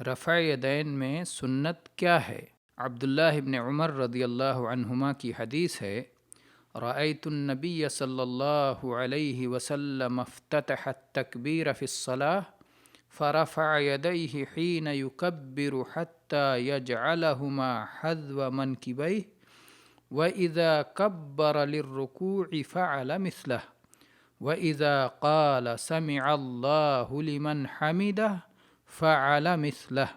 رفع یدین میں سنت کیا ہے؟ عبداللہ ابن عمر رضی اللہ عنہما کی حدیث ہے، رأیت النبی صلی اللہ علیہ وسلم افتتح التکبیر فی الصلاة فرفع یدیہ حین یکبر حتی یجعلہما حذو منکبیہ وَإِذَا كَبَّرَ لِلرُّكُوعِ فَعَلَ مِثْلَهُ وَإِذَا قَالَ سَمِعَ اللَّهُ لِمَنْ حَمِدَهُ فَعَلَ مِثْلَهُ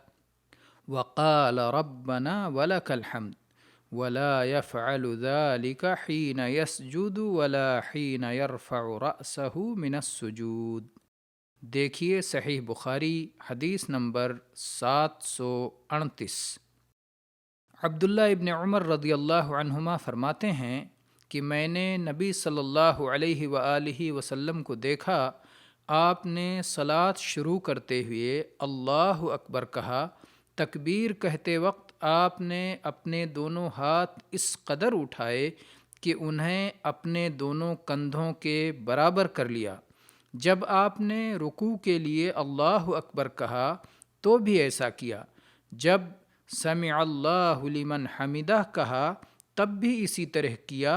وَقَالَ رَبَّنَا وَلَكَ الْحَمْدُ وَلَا يَفْعَلُ ذَلِكَ حِينَ يَسْجُدُ وَلَا حِينَ يَرْفَعُ رَأْسَهُ مِنَ السُّجُودِ۔ دیکھیے صحیح بخاری حدیث نمبر 738۔ عبداللہ ابن عمر رضی اللہ عنہما فرماتے ہیں کہ میں نے نبی صلی اللہ علیہ وآلہ وسلم کو دیکھا، آپ نے صلاۃ شروع کرتے ہوئے اللہ اکبر کہا۔ تکبیر کہتے وقت آپ نے اپنے دونوں ہاتھ اس قدر اٹھائے کہ انہیں اپنے دونوں کندھوں کے برابر کر لیا۔ جب آپ نے رکوع کے لیے اللہ اکبر کہا تو بھی ایسا کیا۔ جب سمع اللہ لمن حمدہ کہا تب بھی اسی طرح کیا،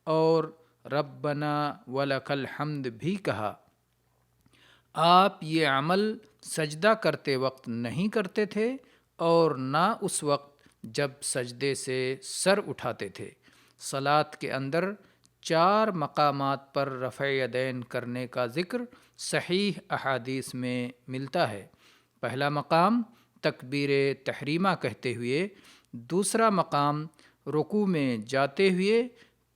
اور ربنا ولک الحمد بھی کہا۔ آپ یہ عمل سجدہ کرتے وقت نہیں کرتے تھے اور نہ اس وقت جب سجدے سے سر اٹھاتے تھے۔ صلاۃ کے اندر 4 مقامات پر رفع یدین کرنے کا ذکر صحیح احادیث میں ملتا ہے۔ پہلا مقام تکبیر تحریمہ کہتے ہوئے، دوسرا مقام رکوع میں جاتے ہوئے،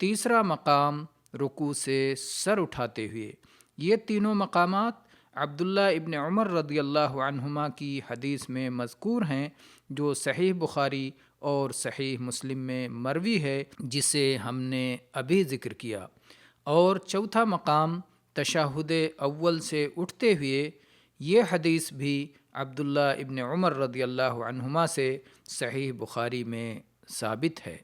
تیسرا مقام رکوع سے سر اٹھاتے ہوئے۔ یہ تینوں مقامات عبداللہ ابن عمر رضی اللہ عنہما کی حدیث میں مذکور ہیں، جو صحیح بخاری اور صحیح مسلم میں مروی ہے، جسے ہم نے ابھی ذکر کیا۔ اور چوتھا مقام تشہد اول سے اٹھتے ہوئے، یہ حدیث بھی عبداللہ ابن عمر رضی اللہ عنہما سے صحیح بخاری میں ثابت ہے۔